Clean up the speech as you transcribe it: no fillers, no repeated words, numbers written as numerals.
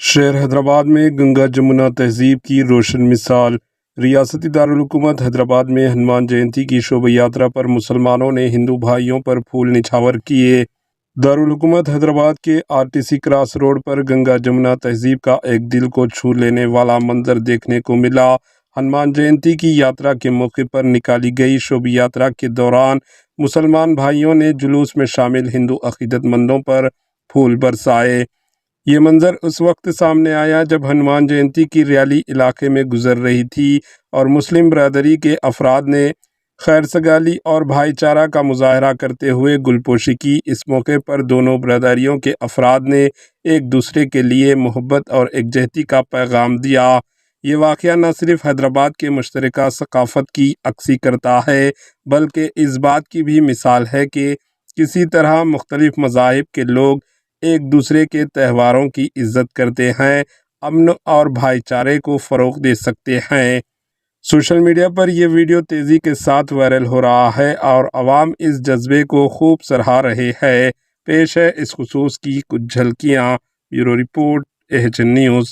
شہر حیدرآباد میں گنگا جمنا تہذیب کی روشن مثال۔ ریاستی دارالحکومت حیدرآباد میں ہنومان جینتی کی شوبھا یاترا پر مسلمانوں نے ہندو بھائیوں پر پھول نچھاور کیے۔ دارالحکومت حیدرآباد کے RTC کراس روڈ پر گنگا جمنا تہذیب کا ایک دل کو چھو لینے والا منظر دیکھنے کو ملا۔ ہنومان جینتی کی یاترا کے موقع پر نکالی گئی شوبھا یاترا کے دوران مسلمان بھائیوں نے جلوس میں شامل ہندو عقیدت مندوں پر پھول برسائے۔ یہ منظر اس وقت سامنے آیا جب ہنومان جینتی کی ریلی علاقے میں گزر رہی تھی اور مسلم برادری کے افراد نے خیر سگالی اور بھائی چارہ کا مظاہرہ کرتے ہوئے گل پوشی کی۔ اس موقع پر دونوں برادریوں کے افراد نے ایک دوسرے کے لیے محبت اور یکجہتی کا پیغام دیا۔ یہ واقعہ نہ صرف حیدرآباد کے مشترکہ ثقافت کی عکاسی کرتا ہے بلکہ اس بات کی بھی مثال ہے کہ کسی طرح مختلف مذاہب کے لوگ ایک دوسرے کے تہواروں کی عزت کرتے ہیں، امن اور بھائی چارے کو فروغ دے سکتے ہیں۔ سوشل میڈیا پر یہ ویڈیو تیزی کے ساتھ وائرل ہو رہا ہے اور عوام اس جذبے کو خوب سراہ رہے ہیں۔ پیش ہے اس خصوص کی کچھ جھلکیاں۔ Bureau report AHN news.